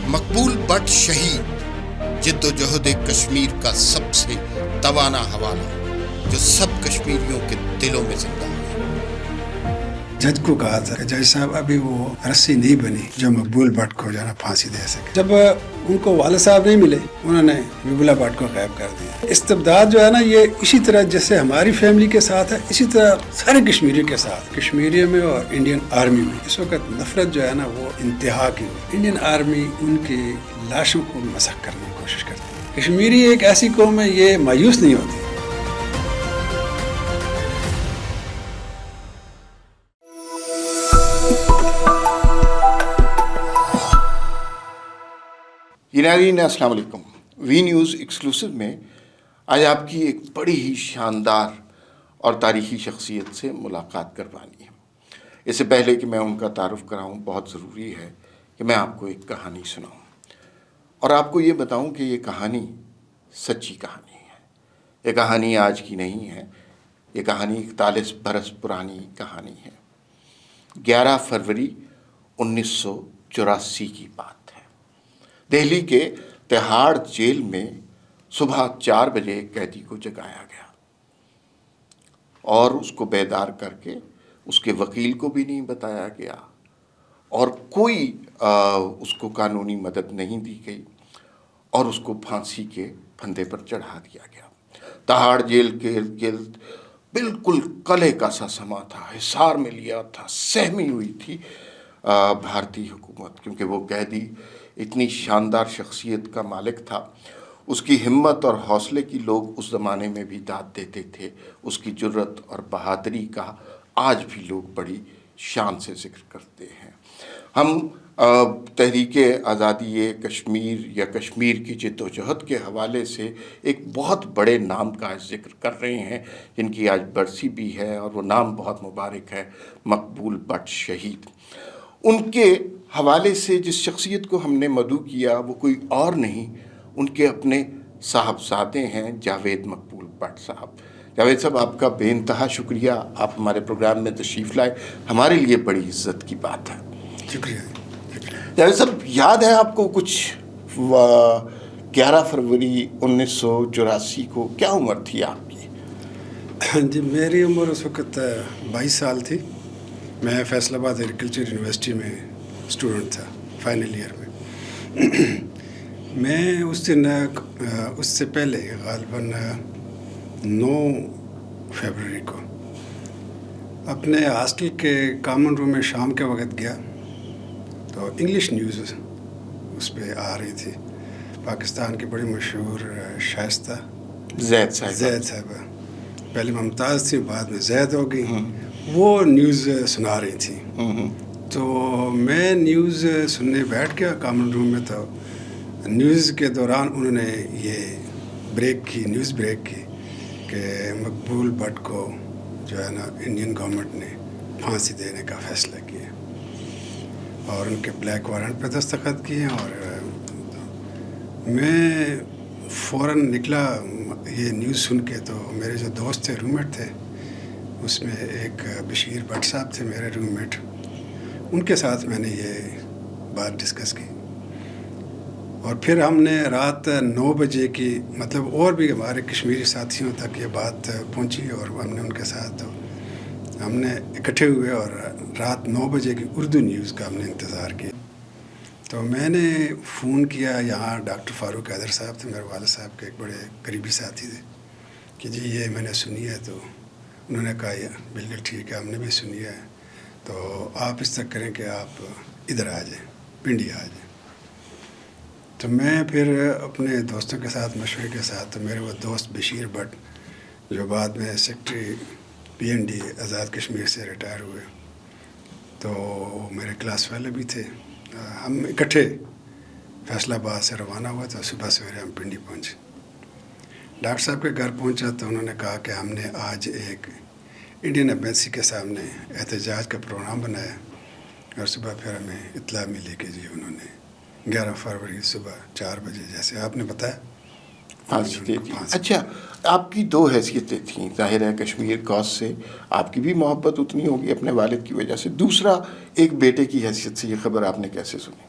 مقبول but شہید جد و جہد کشمیر کا سب سے توانا حوالہ جو سب کشمیریوں کے دلوں میں زندہ ہے۔ جج کو کہا تھا کہ جج صاحب ابھی وہ رسی نہیں بنی جو مقبول بٹ کو جو ہے نا پھانسی دے سکے۔ جب ان کو والد صاحب نہیں ملے انہوں نے حبیب اللہ بٹ کو غائب کر دیا۔ استبداد جو ہے نا یہ اسی طرح جیسے ہماری فیملی کے ساتھ ہے اسی طرح سارے کشمیریوں کے ساتھ، کشمیری میں اور انڈین آرمی میں اس وقت نفرت جو ہے نا وہ انتہا کی ہوئی۔ انڈین آرمی ان کی لاشوں کو مسخ کرنے کی کوشش کرتی ہے۔ کشمیری ایک ایسی قوم ہے یہ مایوس نہیں ہوتی۔ ناظرین السلام علیکم، وی نیوز ایکسکلوسیو میں آج آپ کی ایک بڑی ہی شاندار اور تاریخی شخصیت سے ملاقات کروانی ہے۔ اس سے پہلے کہ میں ان کا تعارف کراؤں بہت ضروری ہے کہ میں آپ کو ایک کہانی سناؤں اور آپ کو یہ بتاؤں کہ یہ کہانی سچی کہانی ہے۔ یہ کہانی آج کی نہیں ہے، یہ کہانی 41 برس پرانی کہانی ہے۔ 11 فروری 1984 کی بات ہے۔ دہلی کے تہاڑ جیل میں صبح 4 بجے ایک قیدی کو جگایا گیا اور اس کو بیدار کر کے اس کے وکیل کو بھی نہیں بتایا گیا اور کوئی اس کو قانونی مدد نہیں دی گئی اور اس کو پھانسی کے پھندے پر چڑھا دیا گیا۔ تہاڑ جیل کے ارد گرد بالکل قلعے کا سا سما تھا، حصار میں لیا تھا، سہمی ہوئی تھی بھارتی حکومت، کیونکہ وہ قیدی اتنی شاندار شخصیت کا مالک تھا۔ اس کی ہمت اور حوصلے کی لوگ اس زمانے میں بھی داد دیتے تھے۔ اس کی جرت اور بہادری کا آج بھی لوگ بڑی شان سے ذکر کرتے ہیں۔ ہم تحریک آزادی کشمیر یا کشمیر کی جد و جہد کے حوالے سے ایک بہت بڑے نام کا ذکر کر رہے ہیں جن کی آج برسی بھی ہے اور وہ نام بہت مبارک ہے، مقبول بٹ شہید۔ ان کے حوالے سے جس شخصیت کو ہم نے مدعو کیا وہ کوئی اور نہیں، ان کے اپنے صاحبزادے ہیں جاوید مقبول بٹ صاحب۔ جاوید صاحب آپ کا بے انتہا شکریہ، آپ ہمارے پروگرام میں تشریف لائے، ہمارے لیے بڑی عزت کی بات ہے۔ شکریہ۔ جاوید صاحب یاد ہے آپ کو کچھ 11 فروری 1984 کو کیا عمر تھی آپ کی؟ جی میری عمر اس وقت 22 سال تھی۔ میں فیصل آباد ایگریکلچر یونیورسٹی میں اسٹوڈنٹ تھا، فائنل ایئر میں۔ میں اس دن اس سے پہلے غالباً 9 فروری کو اپنے ہاسٹل کے کامن روم میں شام کے وقت گیا تو انگلش نیوز اس پہ آ رہی تھی۔ پاکستان کی بڑی مشہور شائستہ زید صاحبہ، پہلے ممتاز تھی بعد میں زید ہو گئی، وہ نیوز سنا رہی تھی۔ تو میں نیوز سننے بیٹھ گیا کامن روم میں، تو نیوز کے دوران انہوں نے یہ نیوز بریک کی کہ مقبول بٹ کو جو ہے نا انڈین گورنمنٹ نے پھانسی دینے کا فیصلہ کیا اور ان کے بلیک وارنٹ پہ دستخط کیے۔ اور میں فوراً نکلا یہ نیوز سن کے، تو میرے جو دوست تھے، روم میٹ تھے، اس میں ایک بشیر بٹ صاحب تھے میرے روم میٹ، ان کے ساتھ میں نے یہ بات ڈسکس کی اور پھر ہم نے رات 9 بجے کی، مطلب اور بھی ہمارے کشمیری ساتھیوں تک یہ بات پہنچی اور ہم نے ان کے ساتھ ہم نے اکٹھے ہوئے اور رات 9 بجے کی اردو نیوز کا ہم نے انتظار کیا۔ تو میں نے فون کیا، یہاں ڈاکٹر فاروق حیدر صاحب تھے، میرے والد صاحب کے ایک بڑے قریبی ساتھی تھے، کہ جی یہ میں نے سنی ہے۔ تو انہوں نے کہا بالکل ٹھیک ہے، ہم نے بھی سنی ہے، تو آپ اس طرح کریں کہ آپ ادھر آ جائیں، پنڈی آ جائیں۔ تو میں پھر اپنے دوستوں کے ساتھ مشورے کے ساتھ، تو میرے وہ دوست بشیر بٹ جو بعد میں سیکٹری PND آزاد کشمیر سے ریٹائر ہوئے، تو میرے کلاس والے بھی تھے، ہم اکٹھے فیصل آباد سے روانہ ہوا تھا۔ صبح سویرے ہم پنڈی پہنچے۔ ڈاکٹر صاحب کے گھر پہنچا تو انہوں نے کہا کہ ہم نے آج ایک انڈین ایمبیسی کے سامنے احتجاج کا پروگرام بنایا، اور صبح پھر ہمیں اطلاع ملی کہ جی انہوں نے 11 فروری صبح 4 بجے جیسے آپ نے بتایا پھانسی دے دی۔ اچھا، آپ کی 2 حیثیتیں تھیں، ظاہر ہے کشمیر کاز سے آپ کی بھی محبت اتنی ہوگی اپنے والد کی وجہ سے، دوسرا ایک بیٹے کی حیثیت سے یہ خبر آپ نے کیسے سنی؟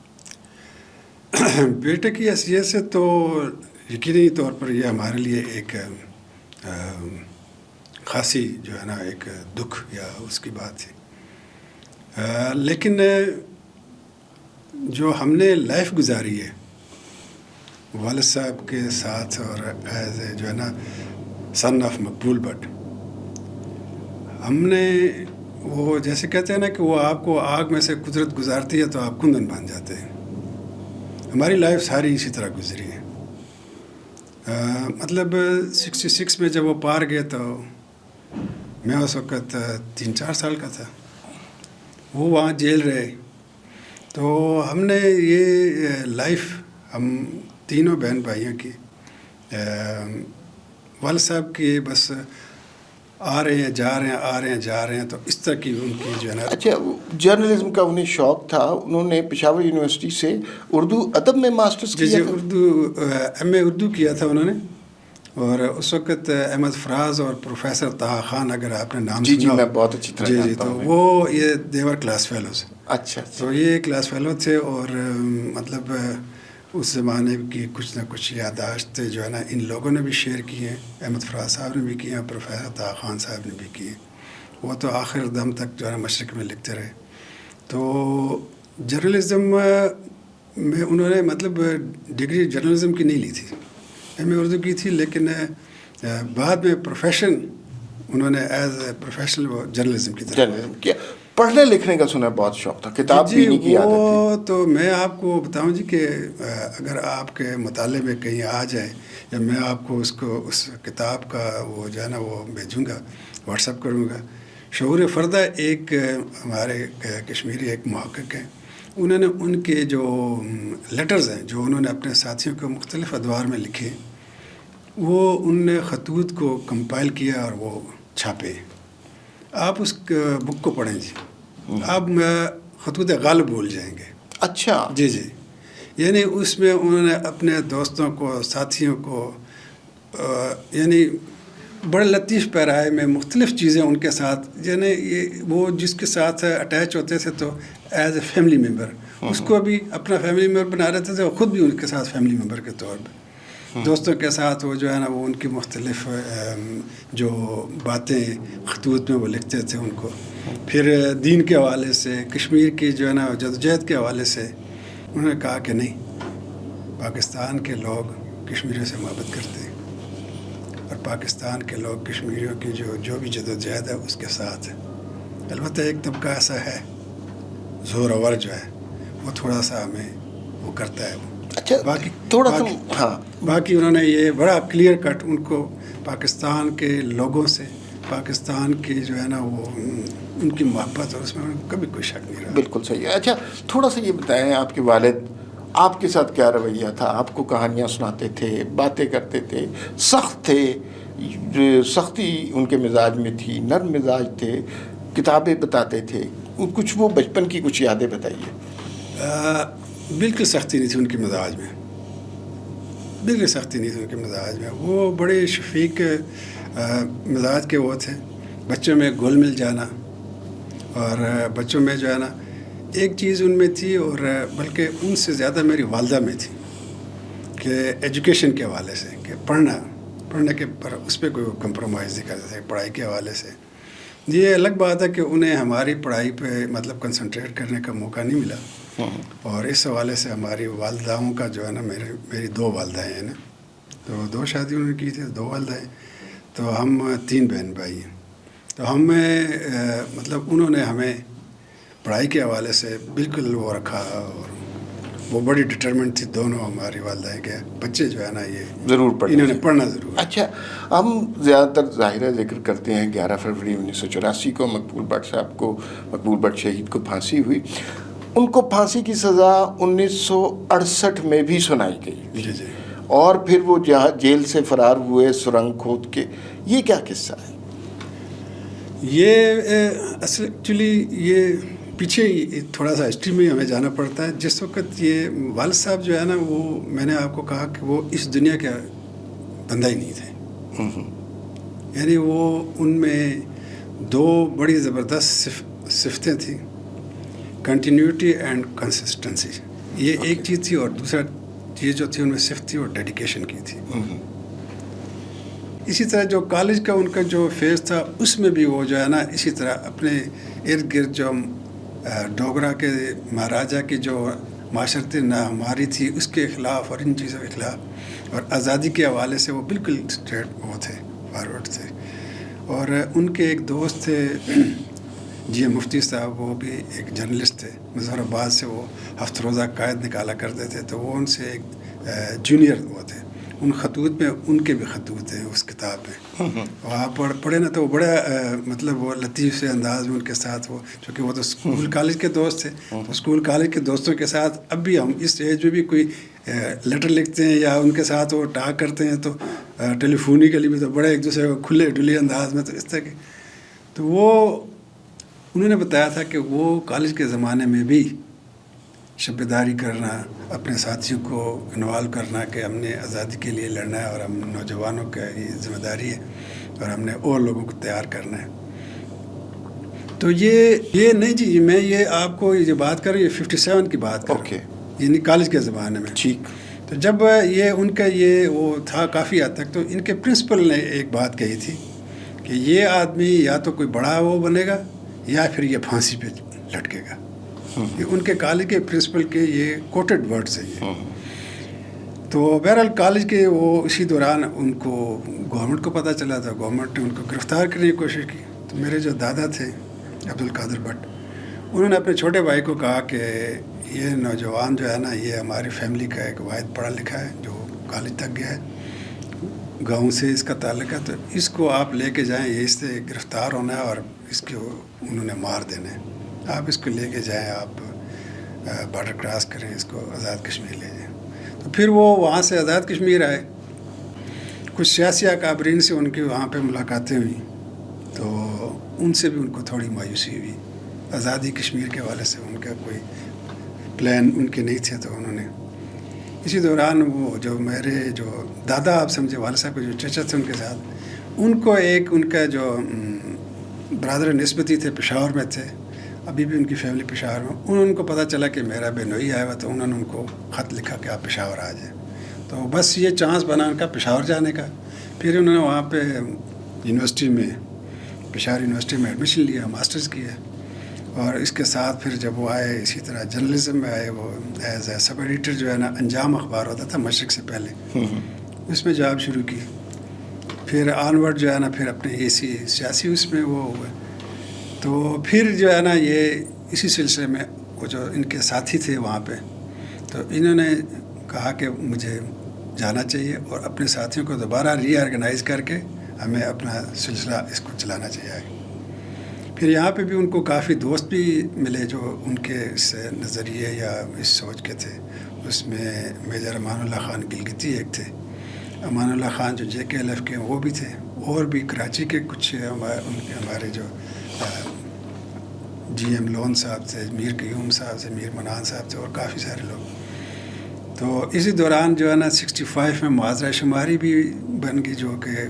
بیٹے کی حیثیت سے تو یقینی طور پر یہ ہمارے لیے ایک خاصی جو ہے نا ایک دکھ یا اس کی بات تھی، لیکن جو ہم نے لائف گزاری ہے والد صاحب کے ساتھ اور ایز اے جو ہے نا سن آف مقبول بٹ، ہم نے وہ جیسے کہتے ہیں نا کہ وہ آپ کو آگ میں سے قدرت گزارتی ہے تو آپ کندن بن جاتے ہیں، ہماری لائف ساری اسی طرح گزری ہے۔ مطلب 66 میں جب وہ پار گئے تو میں اس وقت 3-4 سال کا تھا، وہ وہاں جیل رہے، تو ہم نے یہ لائف ہم تینوں بہن بھائیوں کی والد صاحب کی بس آ رہے ہیں جا رہے ہیں آ رہے ہیں جا رہے ہیں، تو اس طرح کی ان کی جو ہے نا۔ اچھا، جرنلزم کا انہیں شوق تھا، انہوں نے پشاور یونیورسٹی سے اردو ادب میں ماسٹرز کیا جی تھا؟ اردو ایم اے اردو کیا تھا انہوں نے، اور اس وقت احمد فراز اور پروفیسر طه خان، اگر آپ نے نام جی سنا، میں بہت اچھی طرح جی جانتا تو ہوں۔ وہ یہ دیور کلاس فیلوز، اچھا تو یہ کلاس فیلو تھے، اور مطلب اس زمانے کی کچھ نہ کچھ یادداشت جو ہے نا ان لوگوں نے بھی شیئر کی ہیں، احمد فراز صاحب نے بھی کی ہیں، پروفیسر طه خان صاحب نے بھی کی ہیں، وہ تو آخر دم تک جو ہے نا مشرق میں لکھتے رہے۔ تو جرنلزم میں انہوں نے مطلب ڈگری جرنلزم کی نہیں لی تھی، ایم اے اردو کی تھی، لیکن بعد میں پروفیشن انہوں نے ایز اے پروفیشنل وہ جرنلزم کی طرف۔ جرنلزم کیا، پڑھنے لکھنے کا سنا بہت شوق تھا، کتاب پینے کی عادت تھی؟ وہ تو میں آپ کو بتاؤں جی کہ اگر آپ کے مطالعے میں کہیں آ جائے، یا میں آپ کو اس کتاب کا وہ جو ہے نا وہ بھیجوں گا، واٹس ایپ کروں گا۔ شعور فردہ ایک ہمارے کشمیری ایک محقق ہیں، انہوں نے ان کے جو لیٹرز ہیں جو انہوں نے اپنے ساتھیوں کو مختلف ادوار میں لکھے، وہ ان نے خطوط کو کمپائل کیا اور وہ چھاپے۔ آپ اس بک کو پڑھیں جی، آپ خطوط غالب بھول جائیں گے۔ اچھا جی جی، یعنی اس میں انہوں نے اپنے دوستوں کو، ساتھیوں کو، یعنی بڑے لطیف پیرائے میں مختلف چیزیں ان کے ساتھ، یعنی یہ وہ جس کے ساتھ اٹیچ ہوتے تھے تو ایز اے فیملی ممبر اس کو بھی اپنا فیملی ممبر بنا رہتے تھے، اور خود بھی ان کے ساتھ فیملی ممبر کے طور پہ دوستوں کے ساتھ وہ جو ہے نا وہ ان کی مختلف جو باتیں خطوط میں وہ لکھتے تھے ان کو۔ پھر دین کے حوالے سے، کشمیر کی جو ہے نا جدوجہد کے حوالے سے انہوں نے کہا کہ نہیں، پاکستان کے لوگ کشمیریوں سے محبت کرتے ہیں، اور پاکستان کے لوگ کشمیریوں کی جو بھی جدوجہد ہے اس کے ساتھ ہے۔ البتہ ایک طبقہ ایسا ہے زور آور جو ہے، وہ تھوڑا سا ہمیں وہ کرتا ہے وہ۔ اچھا، باقی تھوڑا سا ہاں، باقی انہوں نے یہ بڑا کلیئر کٹ ان کو پاکستان کے لوگوں سے، پاکستان کی جو ہے نا وہ ان کی محبت، اور اس میں کبھی کوئی شک نہیں رہا۔ بالکل صحیح ہے۔ اچھا، تھوڑا سا یہ بتائیں، آپ کے والد آپ کے ساتھ کیا رویہ تھا؟ آپ کو کہانیاں سناتے تھے، باتیں کرتے تھے، سخت تھے، سختی ان کے مزاج میں تھی، نرم مزاج تھے، کتابیں بتاتے تھے، کچھ وہ بچپن کی کچھ یادیں بتائیے۔ بالکل سختی نہیں تھی ان کے مزاج میں، بالکل سختی نہیں تھی ان کے مزاج میں، وہ بڑے شفیق مزاج کے وہ تھے۔ بچوں میں گھل مل جانا، اور بچوں میں جو ہے نا ایک چیز ان میں تھی، اور بلکہ ان سے زیادہ میری والدہ میں تھی، کہ ایجوکیشن کے حوالے سے، کہ پڑھنے کے پر اس پہ کوئی کمپرومائز نہیں کرتے تھے پڑھائی کے حوالے سے۔ یہ الگ بات ہے کہ انہیں ہماری پڑھائی پہ مطلب کنسنٹریٹ کرنے کا موقع نہیں ملا، اور اس حوالے سے ہماری والداؤں کا جو ہے نا میری 2 والدہیں ہیں نا، تو 2 شادی انہوں نے کی تھی، 2 والدہیں، تو ہم 3 بہن بھائی ہیں۔ تو ہمیں مطلب انہوں نے ہمیں پڑھائی کے حوالے سے بالکل وہ رکھا، اور وہ بڑی ڈٹرمنٹ تھی دونوں ہماری والدہیں کہ بچے جو ہے نا یہ ضرور پڑھیں، انہوں نے پڑھنا ضرور۔ اچھا، ہم زیادہ تر ظاہرہ ذکر کرتے ہیں 11 فروری 1984 کو مقبول مقبول بٹ شہید کو پھانسی ہوئی۔ ان کو پھانسی کی سزا 1968 میں بھی سنائی گئی، جی جی، اور پھر وہ جیل سے فرار ہوئے سرنگ کھود کے، یہ کیا قصہ ہے؟ یہ اصل ایکچولی یہ پیچھے تھوڑا سا ہسٹری میں ہمیں جانا پڑتا ہے۔ جس وقت یہ والد صاحب جو ہے نا، وہ میں نے آپ کو کہا کہ وہ اس دنیا کے بندہ ہی نہیں تھے، یعنی وہ ان میں 2 بڑی زبردست صفتیں تھیں، کنٹینیوٹی اینڈ کنسسٹنسی، یہ ایک چیز تھی، اور دوسرا چیز جو تھی ان میں صرف تھی وہ ڈیڈیکیشن کی تھی. اسی طرح جو کالج کا ان کا جو فیز تھا اس میں بھی وہ جو ہے نا اسی طرح اپنے ارد گرد جو ڈوگرا کے مہاراجا کی جو معاشرتی ناہمواری تھی اس کے خلاف اور ان چیزوں کے خلاف اور آزادی کے حوالے سے وہ بالکل اسٹریٹ وہ تھے، فارورڈ تھے. اور ان کے ایک دوست تھے جی مفتی صاحب، وہ بھی ایک جرنلسٹ تھے، مظفر آباد سے وہ ہفت روزہ قائد نکالا کرتے تھے. تو وہ ان سے ایک جونیئر وہ تھے. ان خطوط میں ان کے بھی خطوط ہیں اس کتاب میں. اور آپ پڑھے نا تو وہ بڑا مطلب وہ لطیف سے انداز میں ان کے ساتھ وہ، چونکہ وہ تو اسکول کالج کے دوست تھے، تو اسکول کالج کے دوستوں کے ساتھ اب بھی ہم اس ایج میں بھی کوئی لیٹر لکھتے ہیں یا ان کے ساتھ وہ ٹاک کرتے ہیں تو ٹیلی فونیکلی بھی تو بڑے ایک دوسرے کو کھلے ڈلے انداز میں. تو اس طرح کے تو وہ انہوں نے بتایا تھا کہ وہ کالج کے زمانے میں بھی شب بیداری کرنا، اپنے ساتھیوں کو انوالو کرنا کہ ہم نے آزادی کے لیے لڑنا ہے اور ہم نوجوانوں کا یہ ذمہ داری ہے اور ہم نے اور لوگوں کو تیار کرنا ہے. تو یہ نہیں جی، میں یہ آپ کو یہ بات کر رہی ہوں 57 کی بات کر رہا ہوں، یعنی کالج کے زمانے میں. ٹھیک. تو جب یہ ان کا یہ وہ تھا کافی حد تک، تو ان کے پرنسپل نے ایک بات کہی تھی کہ یہ آدمی یا تو کوئی بڑا وہ بنے گا یا پھر یہ پھانسی پہ لٹکے گا. یہ ان کے کالج کے پرنسپل کے یہ کوٹڈ ورڈز ہیں یہ. تو بہرحال کالج کے وہ اسی دوران ان کو گورنمنٹ کو پتہ چلا تھا، گورنمنٹ نے ان کو گرفتار کرنے کی کوشش کی. تو میرے جو دادا تھے عبدالقادر بٹ، انہوں نے اپنے چھوٹے بھائی کو کہا کہ یہ نوجوان جو ہے نا یہ ہماری فیملی کا ایک واحد پڑھا لکھا ہے جو کالج تک گیا ہے، گاؤں سے اس کا تعلق ہے، تو اس کو آپ لے کے جائیں، یہ اس سے گرفتار ہونا ہے اور اس کو انہوں نے مار دینا ہے. آپ اس کو لے کے جائیں، آپ بارڈر کراس کریں، اس کو آزاد کشمیر لے جائیں. تو پھر وہ وہاں سے آزاد کشمیر آئے. کچھ سیاسی اکابرین سے ان کی وہاں پہ ملاقاتیں ہوئیں، تو ان سے بھی ان کو تھوڑی مایوسی ہوئی. آزادی کشمیر کے حوالے سے ان کا کوئی پلان ان کے نہیں تھے. تو انہوں نے اسی دوران وہ جو میرے جو دادا آپ سمجھے والد صاحب کے جو چچا تھے ان کے ساتھ، ان کو ایک ان کا جو برادر نسبتی تھے پشاور میں تھے، ابھی بھی ان کی فیملی پشاور میں. انہوں نے ان کو پتہ چلا کہ میرا بہنوئی آیا ہوا، تو انہوں نے ان کو خط لکھا کہ آپ پشاور آ جائیں. تو بس یہ چانس بنا ان کا پشاور جانے کا. پھر انہوں نے وہاں پہ یونیورسٹی میں، پشاور یونیورسٹی میں ایڈمیشن لیا، ماسٹرز کیا. اور اس کے ساتھ پھر جب وہ آئے اسی طرح جرنلزم میں آئے، وہ ایز اے سب ایڈیٹر جو ہے نا انجام اخبار ہوتا تھا مشرق سے پہلے، اس میں جاب شروع کی. پھر آنورڈ جو ہے نا پھر اپنے اسی سیاسی اس میں وہ ہوئے. تو پھر جو ہے نا یہ اسی سلسلے میں وہ جو ان کے ساتھی تھے وہاں پہ، تو انہوں نے کہا کہ مجھے جانا چاہیے اور اپنے ساتھیوں کو دوبارہ ری آرگنائز کر کے ہمیں اپنا سلسلہ اس کو چلانا چاہیے. پھر یہاں پہ بھی ان کو کافی دوست بھی ملے جو ان کے اس نظریے یا اس سوچ کے تھے. اس میں میجر امان اللہ خان گلگتی ایک تھے، امان اللہ خان جو JKLF کے وہ بھی تھے، اور بھی کراچی کے کچھ ہمارے جو GM لون صاحب تھے، میر قیوم صاحب تھے، میر منان صاحب تھے، اور کافی سارے لوگ. تو اسی دوران جو ہے نا 65 میں معاذرہ شماری بھی بن گئی، جو کہ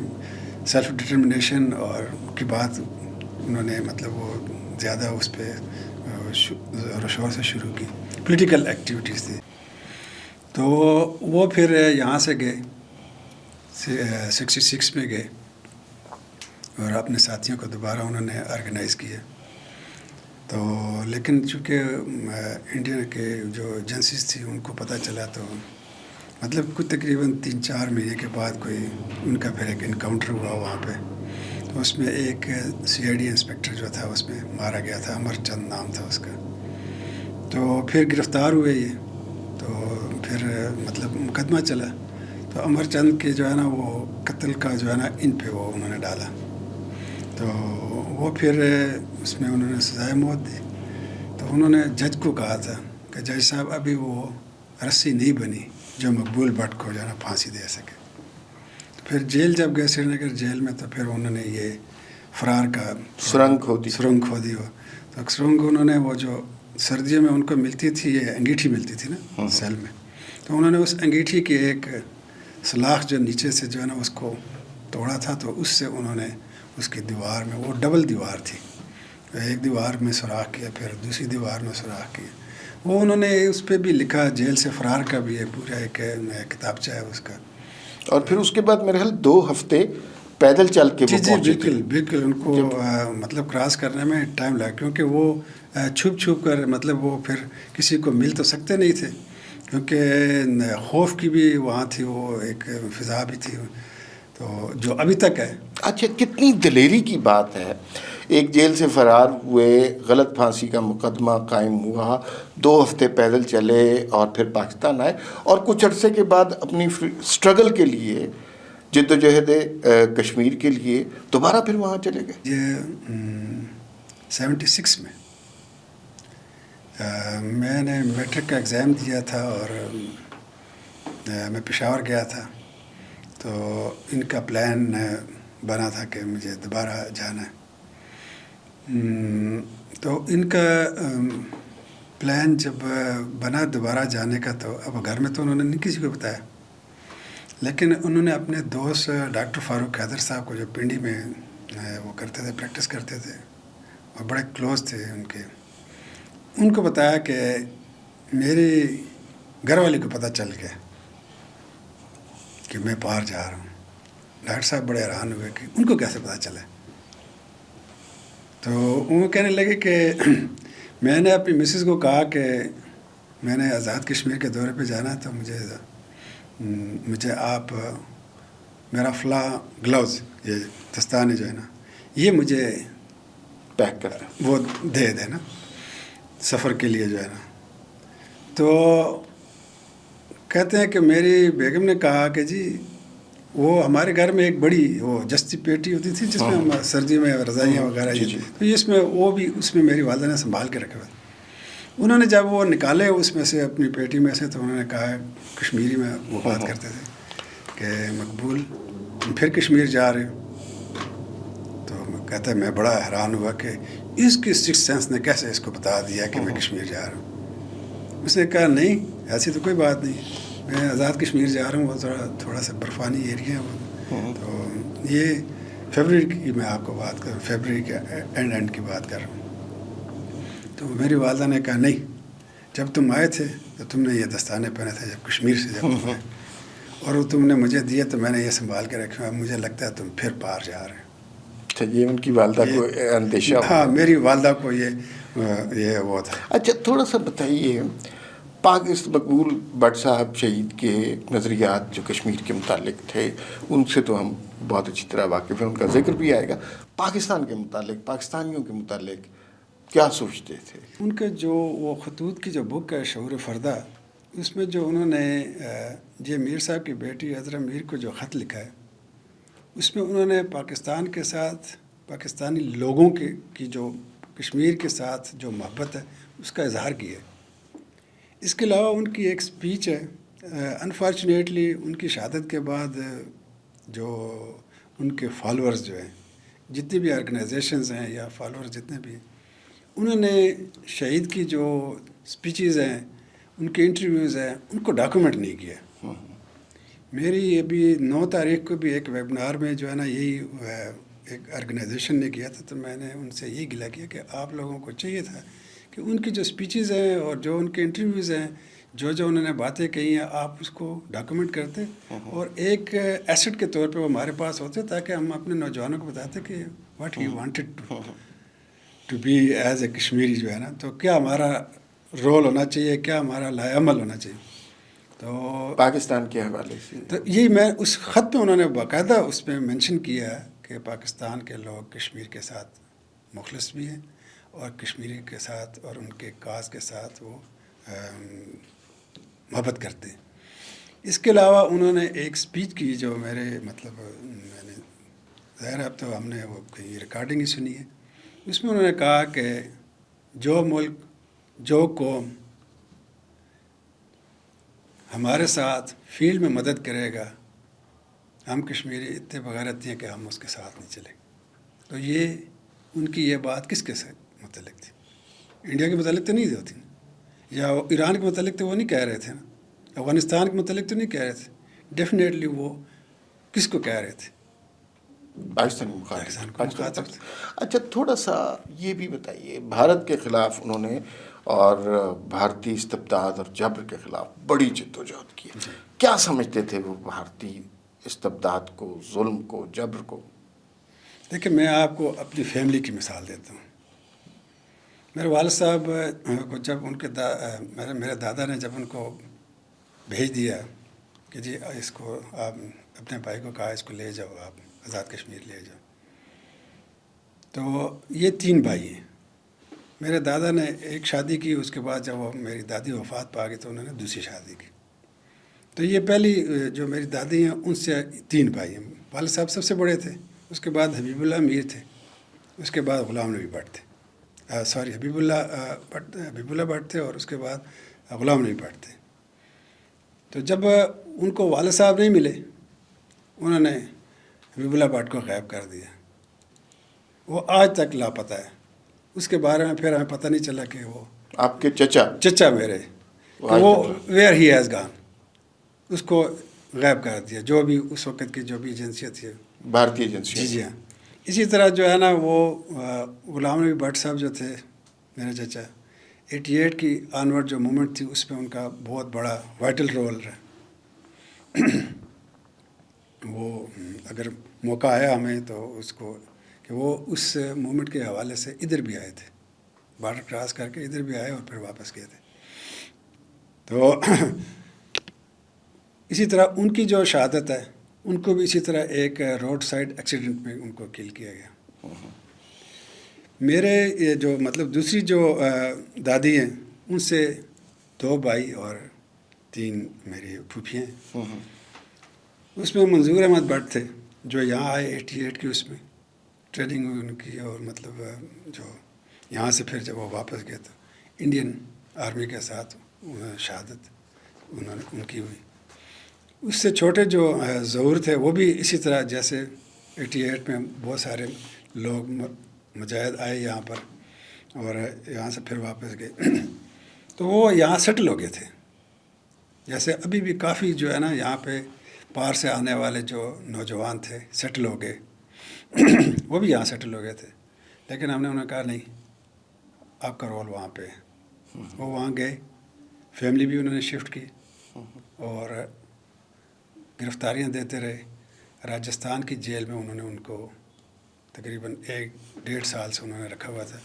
سیلف ڈٹرمنیشن اور کی بات انہوں نے مطلب وہ زیادہ اس پہ زور و شور سے شروع کی، پولیٹیکل ایکٹیویٹیز تھی. تو وہ پھر یہاں سے گئے 66 میں گئے اور اپنے ساتھیوں کو دوبارہ انہوں نے آرگنائز کیا. تو لیکن چونکہ انڈیا کے جو ایجنسیز تھیں ان کو پتہ چلا، تو مطلب کچھ تقریباً 3-4 مہینے کے بعد کوئی ان کا پھر ایک انکاؤنٹر ہوا وہاں پہ. تو اس میں ایک CID انسپیکٹر جو تھا اس میں مارا گیا تھا، امر چند نام تھا اس کا. تو پھر گرفتار ہوئے یہ، تو پھر مطلب مقدمہ چلا. تو امر چند کے جو ہے نا وہ قتل کا جو ہے نا ان پہ وہ انہوں نے ڈالا. تو وہ پھر اس میں انہوں نے سزائے موت دی. تو انہوں نے جج کو کہا تھا کہ جج صاحب ابھی وہ رسی نہیں بنی جو مقبول بٹ کو جو ہے نا پھانسی دے سکے. پھر جیل جب گئے سری نگر جیل میں، تو پھر انہوں نے یہ فرار کا سرنگ کھودی ہو. تو سرنگ انہوں نے وہ جو سردیوں میں ان کو ملتی تھی، یہ انگیٹھی ملتی تھی نا سیل میں، تو انہوں نے اس انگیٹھی کی ایک سلاخ جو نیچے سے جو ہے نا اس کو توڑا تھا. تو اس سے انہوں نے اس کی دیوار میں، وہ ڈبل دیوار تھی، ایک دیوار میں سوراخ کیا، پھر دوسری دیوار میں سوراخ کیا. وہ انہوں نے اس پہ بھی لکھا، جیل سے فرار کا بھی ہے پورا ایک کتابچہ ہے اس کا. اور پھر اس کے بعد میرے خیال 2 ہفتے پیدل چل کے وہ جی پہنچے تھے. بالکل بالکل. ان کو مطلب کراس کرنے میں ٹائم لگا، کیونکہ وہ چھپ چھپ کر مطلب وہ پھر کسی کو مل تو سکتے نہیں تھے، کیونکہ خوف کی بھی وہاں تھی، وہ ایک فضا بھی تھی تو جو ابھی تک ہے. اچھا، کتنی دلیری کی بات ہے. ایک جیل سے فرار ہوئے، غلط پھانسی کا مقدمہ قائم ہوا، 2 ہفتے پیدل چلے اور پھر پاکستان آئے، اور کچھ عرصے کے بعد اپنی اسٹرگل کے لیے، جد و جہد کشمیر کے لیے دوبارہ پھر وہاں چلے گئے. یہ 76 میں میں نے میٹرک کا ایگزام دیا تھا اور میں پشاور گیا تھا، تو ان کا پلان بنا تھا کہ مجھے دوبارہ جانا ہے. تو ان کا پلان جب بنا دوبارہ جانے کا، تو اب گھر میں تو انہوں نے نہیں کسی کو بتایا، لیکن انہوں نے اپنے دوست ڈاکٹر فاروق حیدر صاحب کو، جو پنڈی میں وہ کرتے تھے، پریکٹس کرتے تھے اور بڑے کلوز تھے ان کو بتایا کہ میری گھر والی کو پتہ چل گیا کہ میں باہر جا رہا ہوں. ڈاکٹر صاحب بڑے حیران ہوئے کہ ان کو کیسے پتہ چلا. تو وہ کہنے لگے کہ میں نے اپنی مسز کو کہا کہ میں نے آزاد کشمیر کے دورے پہ جانا ہے، تو مجھے آپ میرا فلاں گلوز، یہ دستانے جو ہے نا، یہ مجھے پیک کر دیں، وہ دے دینا سفر کے لیے جو ہے نا. تو کہتے ہیں کہ میری بیگم نے کہا کہ جی وہ ہمارے گھر میں ایک بڑی وہ جستی پیٹی ہوتی تھی جس میں ہم سردی میں رضائیاں وغیرہ، تو اس میں وہ بھی اس میں میری والدہ نے سنبھال کے رکھے ہوئے. انہوں نے جب وہ نکالے اس میں سے، اپنی پیٹی میں سے، تو انہوں نے کہا، کشمیری میں وہ بات کرتے تھے کہ مقبول پھر کشمیر جا رہے ہو. تو کہتا ہے میں بڑا حیران ہوا کہ اس کی سکس سینس نے کیسے اس کو بتا دیا کہ میں کشمیر جا رہا ہوں. اس نے کہا نہیں، ایسی تو کوئی بات نہیں، میں آزاد کشمیر جا رہا ہوں، وہ تھوڑا سا برفانی ایریا ہے وہ. تو یہ فیبرری کی میں آپ کو بات کر رہا ہوں، فیبرری کے اینڈ کی بات کر رہا ہوں. تو میری والدہ نے کہا نہیں، جب تم آئے تھے تو تم نے یہ دستانے پہنے تھے، جب کشمیر سے جب تم آئے اور وہ تم نے مجھے دیے تو میں نے یہ سنبھال کے رکھے. اب مجھے لگتا ہے تم پھر باہر جا رہے ہیں. اچھا، یہ ان کی والدہ کو اندیشہ ہوا. ہاں، میری والدہ کو یہ وہ تھا. اچھا، تھوڑا سا بتائیے، مقبول بٹ صاحب شہید کے نظریات جو کشمیر کے متعلق تھے، ان سے تو ہم بہت اچھی طرح واقف ہیں، ان کا ذکر بھی آئے گا. پاکستان کے متعلق، پاکستانیوں کے متعلق کیا سوچتے تھے؟ ان کے جو وہ خطوط کی جو بک ہے شعور فردہ، اس میں جو انہوں نے جے میر صاحب کی بیٹی عذرا میر کو جو خط لکھا ہے، اس میں انہوں نے پاکستان کے ساتھ، پاکستانی لوگوں کی جو کشمیر کے ساتھ جو محبت ہے اس کا اظہار کیا ہے. اس کے علاوہ ان کی ایک سپیچ ہے، انفارچونیٹلی ان کی شہادت کے بعد جو ان کے فالورز جو ہیں، جتنی بھی آرگنائزیشنز ہیں یا فالورز جتنے بھی ہیں، انہوں نے شہید کی جو سپیچز ہیں، ان کے انٹرویوز ہیں، ان کو ڈاکومنٹ نہیں کیا. میری ابھی 9 تاریخ کو بھی ایک ویبنار میں جو ہے نا، یہی ایک آرگنائزیشن نے کیا تھا، تو میں نے ان سے یہی گلا کیا کہ آپ لوگوں کو چاہیے تھا کہ ان کی جو سپیچز ہیں اور جو ان کے انٹرویوز ہیں، جو انہوں نے باتیں کہی ہیں، آپ اس کو ڈاکومنٹ کرتے اور ایک ایسٹ کے طور پہ وہ ہمارے پاس ہوتے، تاکہ ہم اپنے نوجوانوں کو بتاتے کہ what he wanted to be as a Kashmiri جو ہے نا، تو کیا ہمارا رول ہونا چاہیے، کیا ہمارا لائے عمل ہونا چاہیے. تو پاکستان کے حوالے سے تو یہی میں اس خط میں انہوں نے باقاعدہ اس میں مینشن کیا ہے کہ پاکستان کے لوگ کشمیر کے ساتھ مخلص بھی ہیں اور کشمیری کے ساتھ اور ان کے کاز کے ساتھ وہ محبت کرتے ہیں. اس کے علاوہ انہوں نے ایک سپیچ کی جو میرے مطلب میں نے ظاہر اب تو ہم نے وہ کہیں ریکارڈنگ ہی سنی ہے. اس میں انہوں نے کہا کہ جو ملک، جو قوم ہمارے ساتھ فیلڈ میں مدد کرے گا، ہم کشمیری اتنے بغیرتی ہیں کہ ہم اس کے ساتھ نہیں چلیں. تو یہ ان کی یہ بات کس کے ساتھ متعلق تھی؟ انڈیا کے متعلق تو نہیں ہوتی، یا ایران کے متعلق تو وہ نہیں کہہ رہے تھے نا، افغانستان کے متعلق تو نہیں کہہ رہے تھے. ڈیفینیٹلی وہ کس کو کہہ رہے تھے؟ پاکستان کو مخاطب. اچھا، تھوڑا سا یہ بھی بتائیے، بھارت کے خلاف انہوں نے اور بھارتی استبداد اور جبر کے خلاف بڑی جدوجہد کی. کیا سمجھتے تھے وہ بھارتی استبداد کو، ظلم کو، جبر کو؟ دیکھیں، میں آپ کو اپنی فیملی کی مثال دیتا ہوں. میرے والد صاحب کو جب ان کے میرے دادا نے جب ان کو بھیج دیا کہ جی اس کو آپ اپنے بھائی کو کہا اس کو لے جاؤ، آپ آزاد کشمیر لے جاؤ. تو یہ 3 بھائی ہیں. میرے دادا نے ایک شادی کی، اس کے بعد جب وہ میری دادی وفات پا گئی تو انہوں نے دوسری شادی کی. تو یہ پہلی جو میری دادی ہیں ان سے 3 بھائی ہیں. والد صاحب سب سے بڑے تھے، اس کے بعد حبیب اللہ میر تھے، اس کے بعد غلام نبی بٹ تھے. حبیب اللہ بٹ تھے اور اس کے بعد غلام نبی بٹ تھے. تو جب ان کو والد صاحب نہیں ملے، انہوں نے حبیب اللہ بٹ کو غائب کر دیا. وہ آج تک لاپتہ ہے. اس کے بارے میں پھر ہمیں پتہ نہیں چلا کہ وہ آپ کے چچا میرے کہ وہ ویئر ہی ہیز گان، اس کو غائب کر دیا. جو بھی اس وقت کی جو بھی ایجنسیاں تھی، بھارتی ایجنسی. جی ہاں. اسی طرح جو ہے نا وہ غلام نبی بٹ صاحب جو تھے میرے چچا، 88 کی آنورڈ جو مومنٹ تھی اس میں ان کا بہت بڑا وائٹل رول رہا. وہ اگر موقع آیا ہمیں تو اس کو کہ وہ اس مومنٹ کے حوالے سے ادھر بھی آئے تھے، بارڈر کراس کر کے ادھر بھی آئے اور پھر واپس گئے تھے. تو اسی طرح ان کی جو شہادت ہے، ان کو بھی اسی طرح ایک روڈ سائڈ ایکسیڈنٹ میں ان کو کل کیا گیا. میرے یہ جو مطلب دوسری جو دادی ہیں، ان سے 2 بھائی اور 3 میری پھوپھی ہیں. اس میں منظور احمد بٹ تھے جو یہاں آئے 88 کی، اس میں ٹریننگ ہوئی ان کی، اور مطلب جو یہاں سے پھر جب وہ واپس گئے تو انڈین آرمی کے ساتھ شہادت ان کی ہوئی. اس سے چھوٹے جو ظہور تھے وہ بھی اسی طرح، جیسے 88 میں بہت سارے لوگ مجاہد آئے یہاں پر اور یہاں سے پھر واپس گئے. تو وہ یہاں سیٹل ہو گئے تھے. جیسے ابھی بھی کافی جو ہے نا یہاں پہ باہر سے آنے والے جو نوجوان تھے سیٹل ہو گئے، وہ بھی یہاں سیٹل ہو گئے تھے. لیکن ہم نے انہیں کہا نہیں، آپ کا رول وہاں پہ ہے. وہ وہاں گئے، فیملی بھی انہوں نے شفٹ کی اور گرفتاریاں دیتے رہے. راجستھان کی جیل میں انہوں نے ان کو تقریباً 1-1.5 سال سے انہوں نے رکھا ہوا تھا.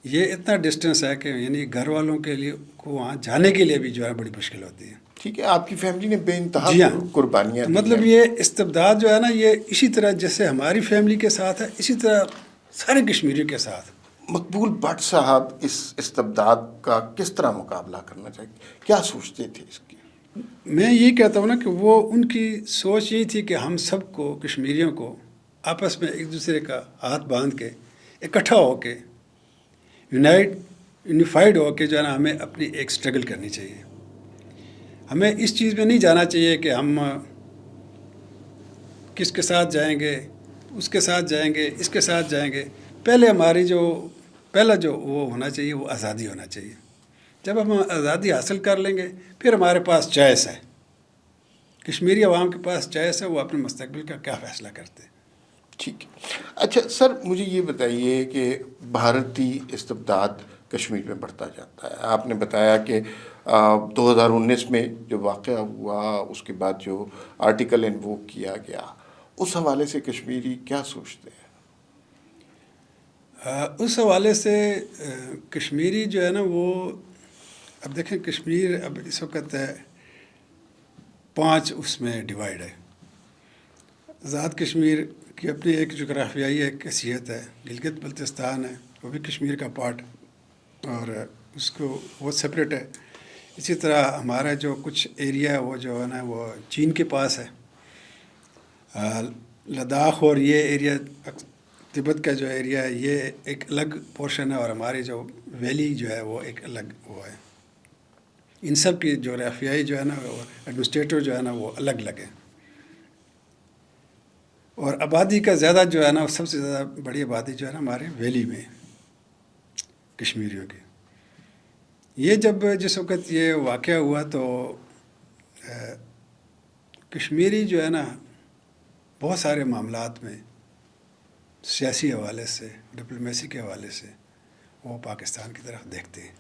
یہ اتنا ڈسٹینس ہے کہ یعنی گھر والوں کے لیے کو وہاں جانے کے لیے بھی جو ہے بڑی مشکل ہوتی ہے. ٹھیک ہے، آپ کی فیملی نے بے انتہا جی ہاں، قربانیاں تو دی مطلب ہیں. یہ استبداد جو ہے نا، یہ اسی طرح جیسے ہماری فیملی کے ساتھ ہے، اسی طرح سارے کشمیریوں کے ساتھ. مقبول بٹ صاحب اس استبداد کا کس طرح مقابلہ کرنا چاہیے؟ کیا سوچتے تھے اس کی؟ میں یہی کہتا ہوں نا کہ وہ ان کی سوچ یہی تھی کہ ہم سب کو کشمیریوں کو آپس میں ایک دوسرے کا ہاتھ باندھ کے اکٹھا ہو کے یونیفائڈ ہو کے جو ہے نا ہمیں اپنی ایک اسٹرگل کرنی چاہیے. ہمیں اس چیز میں نہیں جانا چاہیے کہ ہم کس کے ساتھ جائیں گے، اس کے ساتھ جائیں گے، اس کے ساتھ جائیں گے. پہلے ہماری پہلا جو وہ ہونا چاہیے وہ آزادی ہونا چاہیے. جب ہم آزادی حاصل کر لیں گے پھر ہمارے پاس چوائس ہے. کشمیری عوام کے پاس چوائس ہے، وہ اپنے مستقبل کا کیا فیصلہ کرتے ہیں. ٹھیک ہے. اچھا سر، مجھے یہ بتائیے کہ بھارتی استبداد کشمیر میں بڑھتا جاتا ہے. آپ نے بتایا کہ 2019 میں جو واقعہ ہوا، اس کے بعد جو آرٹیکل انووک کیا گیا، اس حوالے سے کشمیری کیا سوچتے ہیں؟ اس حوالے سے کشمیری جو ہے نا وہ، اب دیکھیں کشمیر اب اس وقت ہے 5 اس میں ڈیوائڈ ہے. آزاد کشمیر کی اپنی ایک جغرافیائی ایک حیثیت ہے. گلگت بلتستان ہے، وہ بھی کشمیر کا پارٹ، اور اس کو وہ سپریٹ ہے. اسی طرح ہمارا جو کچھ ایریا ہے وہ جو ہے نا وہ چین کے پاس ہے. لداخ اور یہ ایریا تبت کا جو ایریا ہے یہ ایک الگ پورشن ہے، اور ہماری جو ویلی جو ہے وہ ایک الگ وہ ہے. ان سب کی جغرافیائی جو ہے نا وہ ایڈمنسٹریٹر جو ہے نا وہ الگ الگ ہیں. اور آبادی کا زیادہ جو ہے نا سب سے زیادہ بڑی آبادی جو ہے نا ہمارے ویلی میں کشمیریوں کی. یہ جب جس وقت یہ واقعہ ہوا تو کشمیری جو ہے نا بہت سارے معاملات میں سیاسی حوالے سے، ڈپلومیسی کے حوالے سے وہ پاکستان کی طرف دیکھتے ہیں.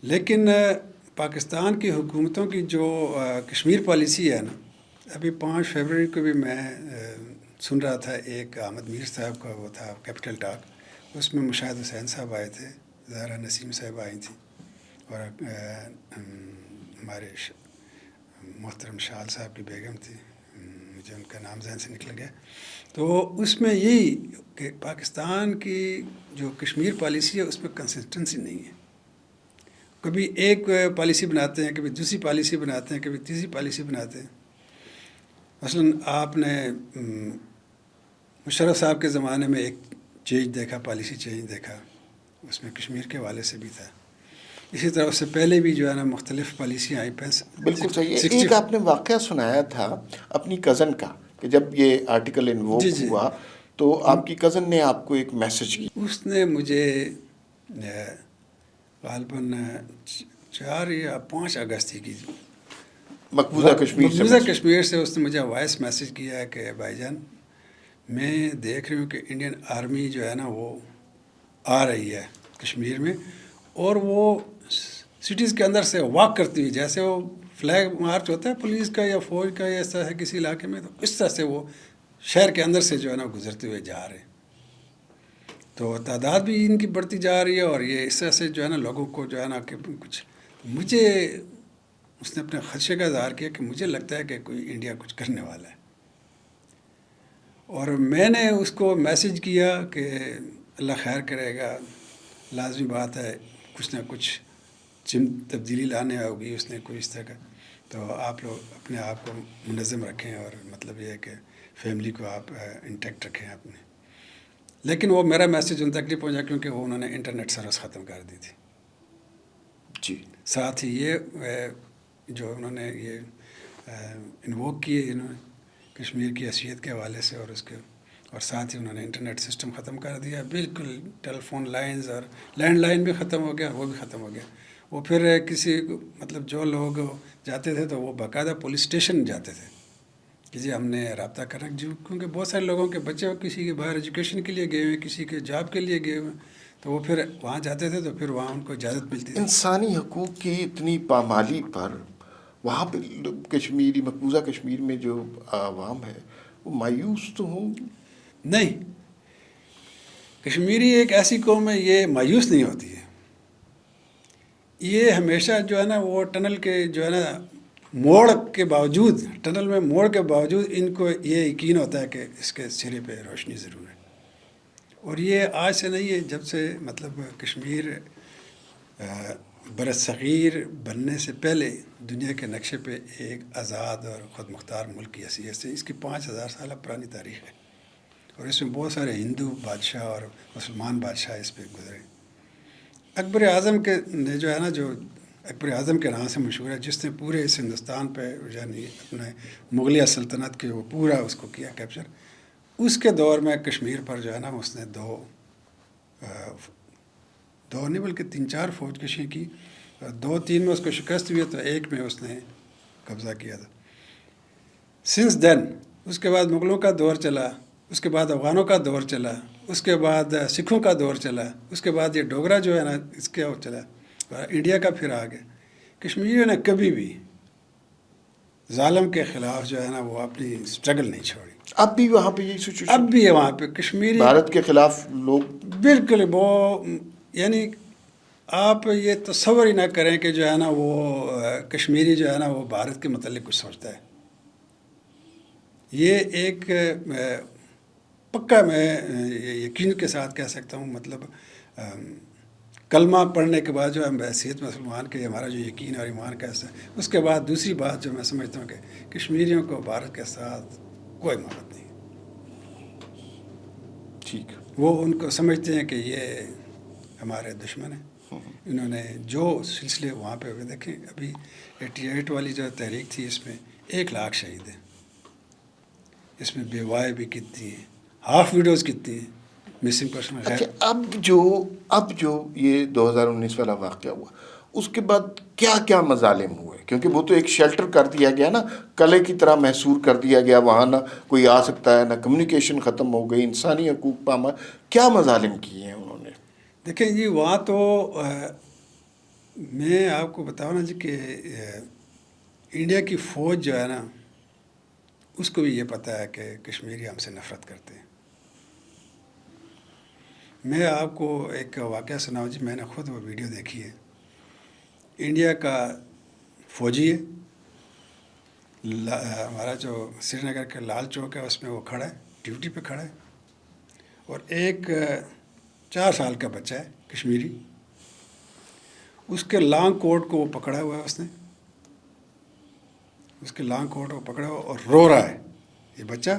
لیکن پاکستان کی حکومتوں کی جو کشمیر پالیسی ہے نا، ابھی 5 فروری کو بھی میں سن رہا تھا، ایک احمد میر صاحب کا وہ تھا کیپٹل ٹاک، اس میں مشاہد حسین صاحب آئے تھے، زہرا نسیم صاحب آئی تھیں، اور ہمارے محترم شال صاحب کی بیگم تھی، مجھے ان کا نام ذہن سے نکل گیا. تو اس میں یہی کہ پاکستان کی جو کشمیر پالیسی ہے اس میں کنسسٹنسی نہیں ہے. کبھی ایک پالیسی بناتے ہیں، کبھی دوسری پالیسی بناتے ہیں، کبھی تیسری پالیسی بناتے ہیں. مثلاً آپ نے مشرف صاحب کے زمانے میں ایک چینج دیکھا، پالیسی چینج دیکھا، اس میں کشمیر کے حوالے سے بھی تھا. اسی طرح اس سے پہلے بھی جو ہے نا مختلف پالیسیاں آئی. بالکل صحیح ہے. ایک آپ نے واقعہ سنایا تھا اپنی کزن کا کہ جب یہ آرٹیکل انووک جی ہوا تو آپ کی کزن نے آپ کو ایک میسج کی. اس نے مجھے غالباً 4 یا 5 اگست کی مقبوضہ کشمیر سے مقبوضہ کشمیر سے اس نے مجھے وائس میسج کیا ہے کہ بھائی جان میں دیکھ رہی ہوں کہ انڈین آرمی جو ہے نا وہ آ رہی ہے کشمیر میں، اور وہ سٹیز کے اندر سے واک کرتی ہوئی، جیسے وہ فلیگ مارچ ہوتا ہے پولیس کا یا فوج کا یا اس طرح سے کسی علاقے میں، تو اس طرح سے وہ شہر کے اندر سے جو ہے نا گزرتے ہوئے جا رہے ہیں. تو تعداد بھی ان کی بڑھتی جا رہی ہے، اور یہ اس طرح سے جو ہے نا لوگوں کو جو ہے نا کہ کچھ، مجھے اس نے اپنے خدشے کا اظہار کیا کہ مجھے لگتا ہے کہ کوئی انڈیا کچھ کرنے والا ہے. اور میں نے اس کو میسج کیا کہ اللہ خیر کرے گا، لازمی بات ہے کچھ نہ کچھ تبدیلی لانے ہوگی، اس نے کوئی اس طرح کا. تو آپ لوگ اپنے آپ کو منظم رکھیں، اور مطلب یہ ہے کہ فیملی کو آپ انٹیکٹ رکھیں اپنے. لیکن وہ میرا میسج ان تک نہیں پہنچا کیونکہ وہ انہوں نے انٹرنیٹ سروس ختم کر دی تھی. جی. ساتھ ہی یہ جو انہوں نے یہ انووک کیے انہوں نے کشمیر کی حیثیت کے حوالے سے، اور اس کے، اور ساتھ ہی انہوں نے انٹرنیٹ سسٹم ختم کر دیا. بالکل ٹیلی فون لائنز اور لینڈ لائن بھی ختم ہو گیا، وہ بھی ختم ہو گیا. وہ پھر کسی مطلب جو لوگ جاتے تھے تو وہ باقاعدہ پولیس اسٹیشن جاتے تھے کہ جی ہم نے رابطہ کرنا، کیونکہ بہت سارے لوگوں کے بچے کسی کے باہر ایجوکیشن کے لیے گئے ہوئے، کسی کے جاب کے لیے گئے ہوئے، تو وہ پھر وہاں جاتے تھے تو پھر وہاں ان کو اجازت ملتی تھی. انسانی حقوق کی اتنی پامالی پر وہاں پہ کشمیری مقبوضہ کشمیر میں جو عوام ہے وہ مایوس تو ہوں. نہیں، کشمیری ایک ایسی قوم ہے، یہ مایوس نہیں ہوتی ہے. یہ ہمیشہ جو ہے نا وہ ٹنل کے جو ہے نا موڑ کے باوجود، ٹنل میں موڑ کے باوجود ان کو یہ یقین ہوتا ہے کہ اس کے سرے پہ روشنی ضرور ہے. اور یہ آج سے نہیں ہے، جب سے مطلب کشمیر برصغیر بننے سے پہلے دنیا کے نقشے پہ ایک آزاد اور خود مختار ملک کی حیثیت سے، اس کی 5000 سالہ پرانی تاریخ ہے. اور اس میں بہت سارے ہندو بادشاہ اور مسلمان بادشاہ اس پہ گزرے. اکبر اعظم کے نے جو ہے نا، جو اکبر اعظم کے نام سے مشہور ہے، جس نے پورے اس ہندوستان پہ یعنی اپنے مغلیہ سلطنت کے وہ پورا اس کو کیا کیپچر، اس کے دور میں کشمیر پر جو ہے نا اس نے دو نہیں بلکہ 3-4 فوج کشی کی. 2-3 میں اس کو شکست ہوئی تو ایک میں اس نے قبضہ کیا تھا. سنس دین اس کے بعد مغلوں کا دور چلا، اس کے بعد افغانوں کا دور چلا، اس کے بعد سکھوں کا دور چلا، اس کے بعد یہ ڈوگرا جو ہے نا اس کے اور چلا، انڈیا کا پھر آ گیا. کشمیریوں نے کبھی بھی ظالم کے خلاف جو ہے نا وہ اپنی اسٹرگل نہیں چھوڑی. اب بھی وہاں پہ یہی سچویشن، اب بھی ہے وہاں پہ کشمیری بھارت کے خلاف لوگ بالکل وہ، یعنی آپ یہ تصور ہی نہ کریں کہ جو ہے نا وہ کشمیری جو ہے نا وہ بھارت کے متعلق کچھ سوچتا ہے. یہ ایک پکا میں یقین کے ساتھ کہہ سکتا ہوں، مطلب کلمہ پڑھنے کے بعد جو ہے بحیثیت مسلمان کے ہمارا جو یقین اور ایمان کا حصہ ہے. اس کے بعد دوسری بات جو میں سمجھتا ہوں کہ کشمیریوں کو بھارت کے ساتھ کوئی محبت نہیں. ٹھیک، وہ ان کو سمجھتے ہیں کہ یہ ہمارے دشمن ہیں. انہوں نے جو سلسلے وہاں پہ ہوئے، دیکھیں ابھی 88 والی جو تحریک تھی اس میں 1 لاکھ شہید ہیں. اس میں بیوائیں بھی کتنی ہیں، ہاف ویڈوز کتنی ہیں، مسنگ پرسن. اچھا اب جو یہ 2019 والا واقعہ ہوا اس کے بعد کیا کیا مظالم ہوئے؟ کیونکہ وہ تو ایک شیلٹر کر دیا گیا نا، قلعے کی طرح محصور کر دیا گیا، وہاں نہ کوئی آ سکتا ہے، نہ کمیونیکیشن ختم ہو گئی، انسانی حقوق پامال. کیا مظالم کیے ہیں انہوں نے؟ دیکھیں جی وہاں تو میں آپ کو بتاؤں نا جی کہ انڈیا کی فوج جو ہے نا اس کو بھی یہ پتہ ہے کہ کشمیری ہم سے نفرت کرتے ہیں. میں آپ کو ایک واقعہ سناؤں جی. میں نے خود وہ ویڈیو دیکھی ہے. انڈیا کا فوجی ہے، ہمارا جو سری نگر کا لال چوک ہے اس میں وہ کھڑا ہے، ڈیوٹی پہ کھڑا ہے، اور ایک 4 سال کا بچہ ہے کشمیری، اس کے لانگ کوٹ کو وہ پکڑا ہوا ہے. اس کے لانگ کوٹ کو پکڑا ہوا اور رو رہا ہے. یہ بچہ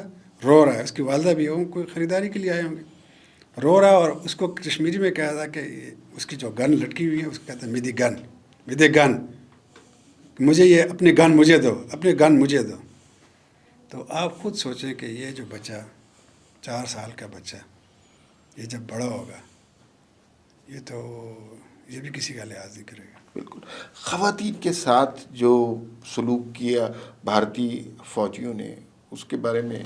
رو رہا ہے. اس کی والدہ بھی ہوں، کوئی خریداری کے لیے آئے ہوں گے. رو رہا ہے اور اس کو کشمیری میں کہا تھا کہ اس کی جو گن لٹکی ہوئی ہے اس کو کہتا ہے میری گن، میرے گن، مجھے یہ اپنی گن مجھے دو، اپنی گن مجھے دو. تو آپ خود سوچیں کہ یہ جو بچہ 4 سال کا بچہ یہ جب بڑا ہوگا یہ بھی کسی کا لحاظ نہیں کرے گا. بالکل. خواتین کے ساتھ جو سلوک کیا بھارتی فوجیوں نے، اس کے بارے میں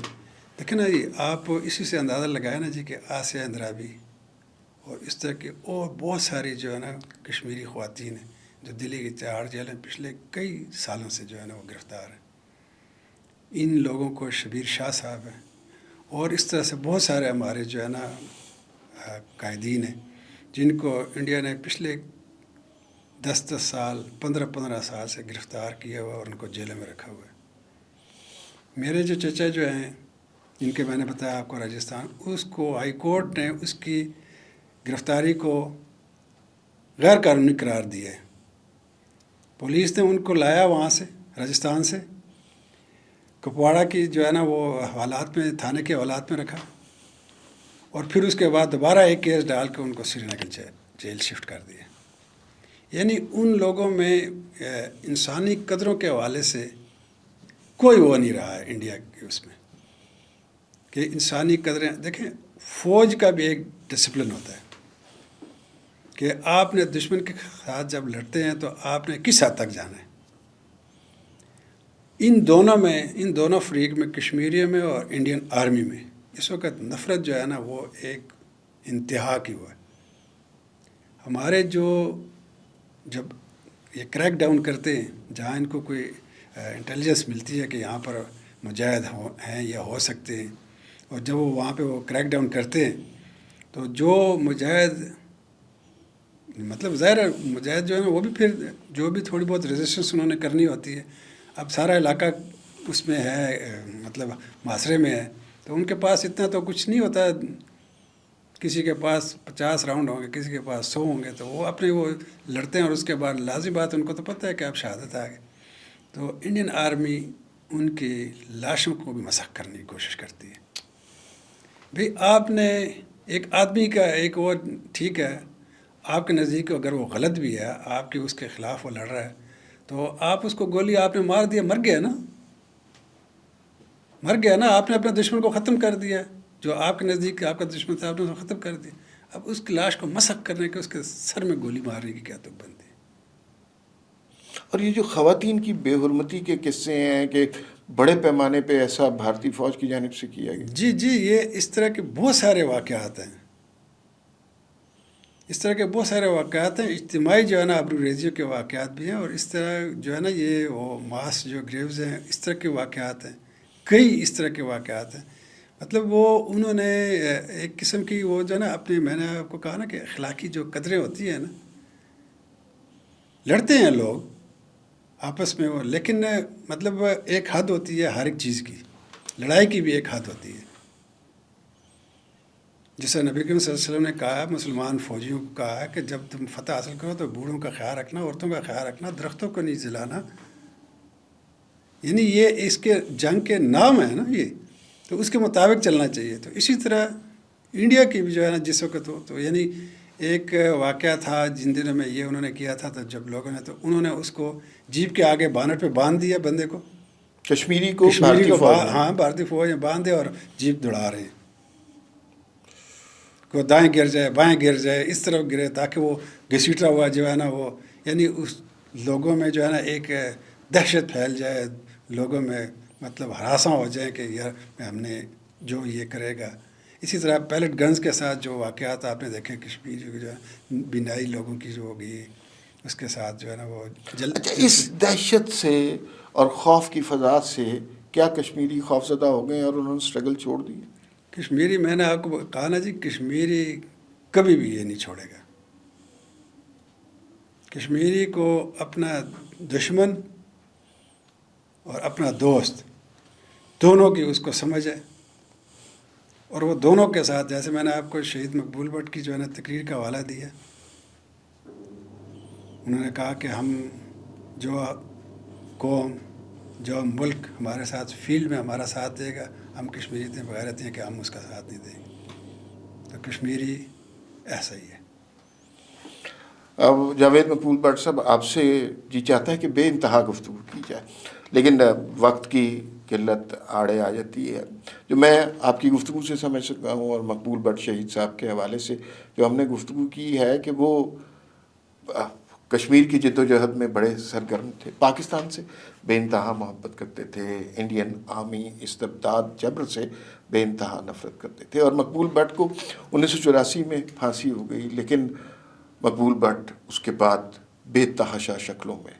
دیکھیں نا جی، آپ اسی سے اندازہ لگائے نا جی کہ آسیہ اندرابی اور اس طرح کے اور بہت ساری جو ہے نا کشمیری خواتین ہیں جو دلی کی تہاڑ جیل میں پچھلے کئی سالوں سے جو ہے نا وہ گرفتار ہیں. ان لوگوں کو شبیر شاہ صاحب ہیں اور اس طرح سے بہت سارے ہمارے جو ہے نا قائدین ہیں جن کو انڈیا نے پچھلے 10 سال 15 سال سے گرفتار کیا ہوا اور ان کو جیلوں میں رکھا ہوا ہے. میرے جو چچا جو ہیں جن کے میں نے بتایا آپ کو راجستھان، اس کو ہائی کورٹ نے اس کی گرفتاری کو غیر قانونی قرار دیا ہے. پولیس نے ان کو لایا وہاں سے راجستھان سے، کپواڑہ کی جو ہے نا وہ حوالات میں، تھانے کے حوالات میں رکھا، اور پھر اس کے بعد دوبارہ ایک کیس ڈال کے ان کو سری نگر جیل شفٹ کر دیا. یعنی ان لوگوں میں انسانی قدروں کے حوالے سے کوئی وہ نہیں رہا ہے انڈیا کے اس میں کہ انسانی قدریں. دیکھیں فوج کا بھی ایک ڈسپلن ہوتا ہے کہ آپ نے دشمن کے ساتھ جب لڑتے ہیں تو آپ نے کس حد تک جانا ہے. ان دونوں فریق میں، کشمیریوں میں اور انڈین آرمی میں، اس وقت نفرت جو ہے نا وہ ایک انتہا کی ہوا ہے. ہمارے جب یہ کریک ڈاؤن کرتے ہیں جہاں ان کو کوئی انٹیلیجنس ملتی ہے کہ یہاں پر مجاہد ہیں یا ہو سکتے ہیں، اور جب وہ وہاں پہ وہ کریک ڈاؤن کرتے ہیں تو جو مجاہد، مطلب ظاہر ہے مجاہد جو ہے نا وہ بھی پھر جو بھی تھوڑی بہت ریزسٹنس انہوں نے کرنی ہوتی ہے. اب سارا علاقہ اس میں ہے، مطلب محاصرے میں ہے، تو ان کے پاس اتنا تو کچھ نہیں ہوتا. کسی کے پاس 50 راؤنڈ ہوں گے، کسی کے پاس 100 ہوں گے، تو وہ اپنے وہ لڑتے ہیں اور اس کے بعد لازمی بات ان کو تو پتہ ہے کہ اب شہادت آ گئی. تو انڈین آرمی ان کی لاشوں کو بھی مسخ کرنے کی کوشش کرتی ہے. بھئی آپ نے ایک آدمی کا ایک وہ ٹھیک ہے، آپ کے نزدیک اگر وہ غلط بھی ہے، آپ کے اس کے خلاف وہ لڑ رہا ہے، تو آپ اس کو گولی آپ نے مار دیا، مر گیا نا، آپ نے اپنے دشمن کو ختم کر دیا. جو آپ کے نزدیک آپ کا دشمن تھا آپ نے اس کو ختم کر دیا. اب اس کی لاش کو مسخ کرنے کے، اس کے سر میں گولی مارنے کی کیا تک بنتی ہے. اور یہ جو خواتین کی بے حرمتی کے قصے ہیں کہ بڑے پیمانے پہ ایسا بھارتی فوج کی جانب سے کیا گیا. جی یہ اس طرح کے بہت سارے واقعات ہیں، اجتماعی جو ہے نا ابروریزیوں کے واقعات بھی ہیں، اور اس طرح جو ہے نا یہ وہ ماس جو گریوز ہیں، اس طرح کے واقعات ہیں، کئی اس طرح کے واقعات ہیں. مطلب وہ انہوں نے ایک قسم کی وہ جو ہے نا اپنی، میں نے آپ کو کہا نا کہ اخلاقی جو قدریں ہوتی ہیں نا، لڑتے ہیں لوگ آپس میں وہ، لیکن مطلب ایک حد ہوتی ہے ہر ایک چیز کی، لڑائی کی بھی ایک حد ہوتی ہے. جسے نبی کریم صلی اللہ علیہ وسلم نے کہا، مسلمان فوجیوں کو کہا ہے کہ جب تم فتح حاصل کرو تو بوڑھوں کا خیال رکھنا، عورتوں کا خیال رکھنا، درختوں کو نہیں جلانا. یعنی یہ اس کے جنگ کے نام ہے نا یہ، تو اس کے مطابق چلنا چاہیے. تو اسی طرح انڈیا کی بھی جو ہے نا جس وقت ہو تو یعنی ایک واقعہ تھا جن دنوں میں یہ انہوں نے کیا تھا، تو جب لوگوں نے تو انہوں نے اس کو جیپ کے آگے بانٹ پہ باندھ دیا بندے کو، کشمیری کو بھارتی فوج میں. ہاں بھارتی فوج میں باندھے اور جیپ دوڑا رہے ہیں. کو دائیں گر جائے بائیں گر جائے، اس طرف گرے تاکہ وہ گھسیٹا ہوا جو ہے نا وہ، یعنی اس لوگوں میں جو ہے نا ایک دہشت پھیل جائے، لوگوں میں مطلب ہراساں ہو جائیں کہ یار ہم نے جو یہ کرے گا. اسی طرح پیلٹ گنز کے ساتھ جو واقعات آپ نے دیکھے کشمیر جو ہے بینائی لوگوں کی جو ہوگی، اس کے ساتھ جو ہے نا وہ جلد. اچھا، اس دہشت سے اور خوف کی فضا سے کیا کشمیری خوف زدہ ہو گئے اور انہوں نے اسٹرگل چھوڑ دی؟ کشمیری، میں نے آپ کو کہا نا جی، کشمیری کبھی بھی یہ نہیں چھوڑے گا. کشمیری کو اپنا دشمن اور اپنا دوست دونوں کی اس کو سمجھ ہے، اور وہ دونوں کے ساتھ، جیسے میں نے آپ کو شہید مقبول بٹ کی جو ہے نا تقریر کا حوالہ دیا، انہوں نے کہا کہ ہم جو قوم، جو ملک ہمارے ساتھ فیلڈ میں ہمارا ساتھ دے گا، ہم کشمیری اتنے بغیرت ہیں کہ ہم اس کا ساتھ نہیں دیں گے. تو کشمیری ایسا ہی ہے. اب جاوید مقبول بٹ صاحب، آپ سے جی چاہتا ہے کہ بے انتہا گفتگو کی جائے، لیکن وقت کی قلت آڑے آ جاتی ہے. جو میں آپ کی گفتگو سے سمجھ سکتا ہوں، اور مقبول بٹ شہید صاحب کے حوالے سے جو ہم نے گفتگو کی ہے، کہ وہ کشمیر کی جد و جہد میں بڑے سرگرم تھے، پاکستان سے بے انتہا محبت کرتے تھے، انڈین آرمی استبداد جبر سے بے انتہا نفرت کرتے تھے. اور مقبول بٹ کو 1984 میں پھانسی ہو گئی، لیکن مقبول بٹ اس کے بعد بے تحاشا شکلوں میں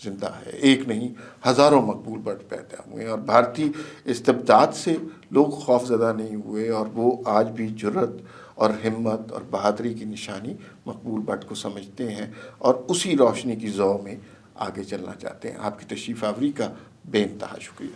زندہ ہے. ایک نہیں، ہزاروں مقبول بٹ پیدا ہوئے، اور بھارتی استبداد سے لوگ خوف زدہ نہیں ہوئے، اور وہ آج بھی جرأت اور ہمت اور بہادری کی نشانی مقبول بٹ کو سمجھتے ہیں، اور اسی روشنی کی ضوء میں آگے چلنا چاہتے ہیں. آپ کی تشریف آوری کا بے انتہا شکریہ.